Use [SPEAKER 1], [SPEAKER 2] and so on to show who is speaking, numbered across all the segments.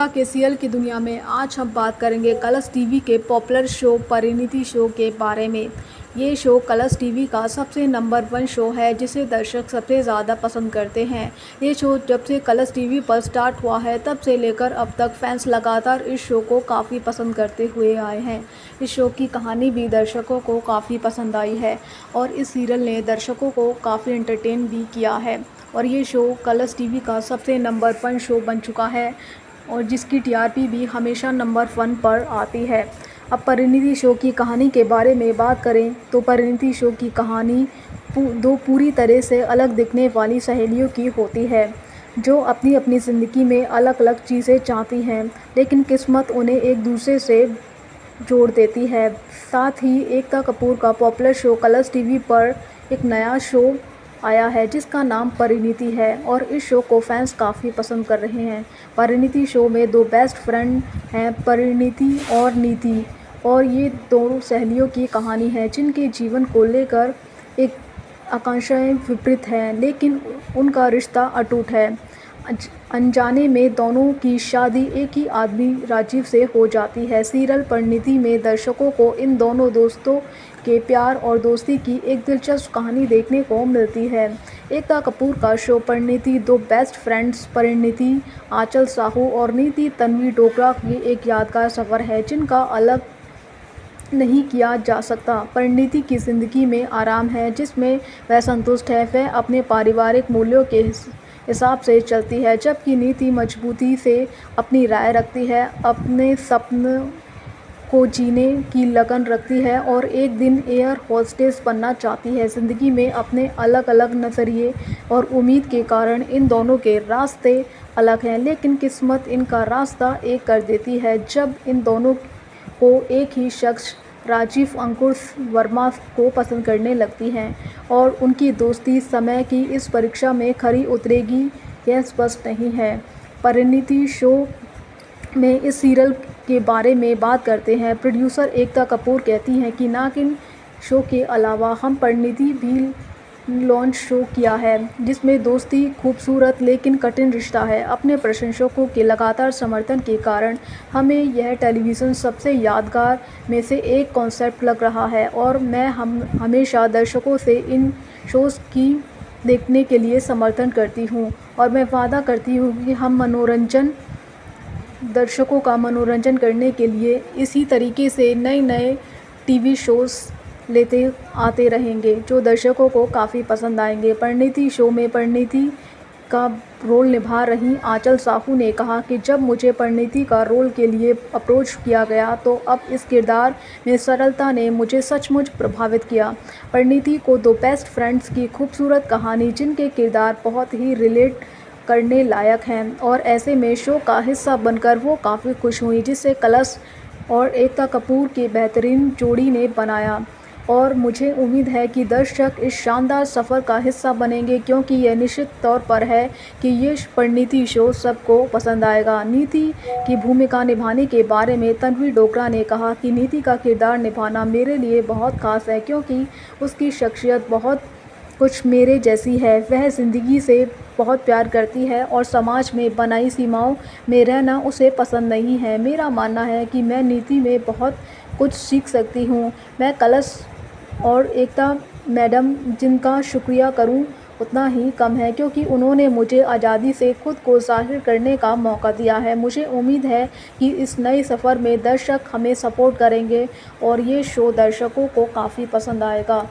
[SPEAKER 1] के सीरियल की दुनिया में आज हम बात करेंगे कलर्स टीवी के पॉपुलर शो परिणीति शो के बारे में। ये शो कलर्स टीवी का सबसे नंबर 1 शो है जिसे दर्शक सबसे ज़्यादा पसंद करते हैं। ये शो जब से कलर्स टीवी पर स्टार्ट हुआ है तब से लेकर अब तक फैंस लगातार इस शो को काफ़ी पसंद करते हुए आए हैं। इस शो की कहानी भी दर्शकों को काफ़ी पसंद आई है और इस सीरियल ने दर्शकों को काफ़ी एंटरटेन भी किया है और ये शो कलर्स टीवी का सबसे नंबर 1 शो बन चुका है और जिसकी टीआरपी भी हमेशा नंबर 1 पर आती है। अब परिणीति शो की कहानी के बारे में बात करें तो परिणीति शो की कहानी दो पूरी तरह से अलग दिखने वाली सहेलियों की होती है जो अपनी अपनी ज़िंदगी में अलग अलग चीज़ें चाहती हैं, लेकिन किस्मत उन्हें एक दूसरे से जोड़ देती है। साथ ही एकता कपूर का पॉपुलर शो कलर्स टीवी पर एक नया शो आया है जिसका नाम परिणीति है और इस शो को फैंस काफ़ी पसंद कर रहे हैं। परिणीति शो में दो बेस्ट फ्रेंड हैं, परिणीति और नीति, और ये दोनों सहेलियों की कहानी है जिनके जीवन को लेकर एक आकांक्षाएं विपरीत हैं, लेकिन उनका रिश्ता अटूट है। अनजाने में दोनों की शादी एक ही आदमी राजीव से हो जाती है। सीरियल परिणीति में दर्शकों को इन दोनों दोस्तों के प्यार और दोस्ती की एक दिलचस्प कहानी देखने को मिलती है। एकता कपूर का शो परिणीति दो बेस्ट फ्रेंड्स परिणीति आंचल साहू और नीति तन्वी डोगरा की एक यादगार सफ़र है जिनका अलग नहीं किया जा सकता। परिणीति की ज़िंदगी में आराम है जिसमें वह संतुष्ट है, वह अपने पारिवारिक मूल्यों के हिसाब से चलती है, जबकि नीति मजबूती से अपनी राय रखती है, अपने सपनों को जीने की लगन रखती है और एक दिन एयर होस्टेस बनना चाहती है। ज़िंदगी में अपने अलग अलग नज़रिए और उम्मीद के कारण इन दोनों के रास्ते अलग हैं, लेकिन किस्मत इनका रास्ता एक कर देती है जब इन दोनों को एक ही शख्स राजीव अंकुर वर्मा को पसंद करने लगती हैं और उनकी दोस्ती समय की इस परीक्षा में खरी उतरेगी यह स्पष्ट नहीं है। परिणीति शो में इस सीरियल के बारे में बात करते हैं। प्रोड्यूसर एकता कपूर कहती हैं कि नागिन शो के अलावा हम परिणीति भी लॉन्च शो किया है जिसमें दोस्ती खूबसूरत लेकिन कठिन रिश्ता है। अपने प्रशंसकों के लगातार समर्थन के कारण हमें यह टेलीविज़न सबसे यादगार में से एक कॉन्सेप्ट लग रहा है और मैं हमेशा दर्शकों से इन शोज़ की देखने के लिए समर्थन करती हूँ और मैं वादा करती हूँ कि हम दर्शकों का मनोरंजन करने के लिए इसी तरीके से नए टीवी शोज़ लेते आते रहेंगे जो दर्शकों को काफ़ी पसंद आएंगे। परिणीति शो में परिणीति का रोल निभा रही आंचल साहू ने कहा कि जब मुझे परिणीति का रोल के लिए अप्रोच किया गया तो अब इस किरदार में सरलता ने मुझे सचमुच प्रभावित किया। परिणीति को दो बेस्ट फ्रेंड्स की खूबसूरत कहानी जिनके किरदार बहुत ही रिलेट करने लायक हैं और ऐसे में शो का हिस्सा बनकर वो काफ़ी खुश हुई जिसे कलर्स और एकता कपूर की बेहतरीन जोड़ी ने बनाया और मुझे उम्मीद है कि दर्शक इस शानदार सफ़र का हिस्सा बनेंगे क्योंकि यह निश्चित तौर पर है कि ये परिणीति शो सबको पसंद आएगा। नीति की भूमिका निभाने के बारे में तन्वी डोगरा ने कहा कि नीति का किरदार निभाना मेरे लिए बहुत ख़ास है क्योंकि उसकी शख्सियत बहुत कुछ मेरे जैसी है। वह ज़िंदगी से बहुत प्यार करती है और समाज में बनाई सीमाओं में रहना उसे पसंद नहीं है। मेरा मानना है कि मैं नीति में बहुत कुछ सीख सकती हूँ। मैं कलर्स और एकता मैडम जिनका शुक्रिया करूँ उतना ही कम है क्योंकि उन्होंने मुझे आज़ादी से खुद को ज़ाहिर करने का मौका दिया है। मुझे उम्मीद है कि इस नए सफ़र में दर्शक हमें सपोर्ट करेंगे और ये शो दर्शकों को काफ़ी पसंद आएगा।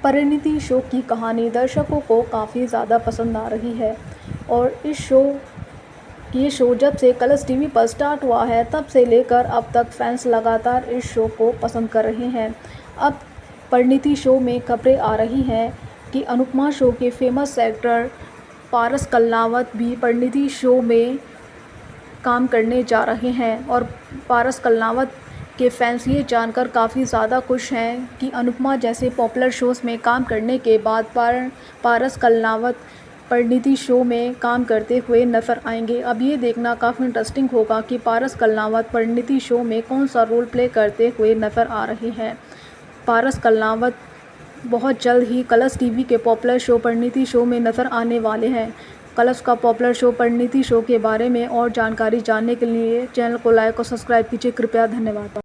[SPEAKER 1] परिणीति शो की कहानी दर्शकों को काफ़ी ज़्यादा पसंद आ रही है और ये शो जब से कलर्स टीवी पर स्टार्ट हुआ है तब से लेकर अब तक फैंस लगातार इस शो को पसंद कर रहे हैं। अब परिणीति शो में खबरें आ रही हैं कि अनुपमा शो के फेमस एक्टर पारस कल्नावत भी परिणीति शो में काम करने जा रहे हैं और पारस कल्नावत के फैंस ये जानकर काफ़ी ज़्यादा खुश हैं कि अनुपमा जैसे पॉपुलर शोज़ में काम करने के बाद पारस कल्नावत परिणीति शो में काम करते हुए नज़र आएंगे। अब ये देखना काफ़ी इंटरेस्टिंग होगा कि पारस कल्नावत परिणीति शो में कौन सा रोल प्ले करते हुए नज़र आ रहे हैं। पारस कल्नावत बहुत जल्द ही कलर्स टीवी के पॉपुलर शो परिणीति शो में नज़र आने वाले हैं। कलर्स का पॉपुलर शो परिणीति शो के बारे में और जानकारी जानने के लिए चैनल को लाइक और सब्सक्राइब कीजिए कृपया। धन्यवाद।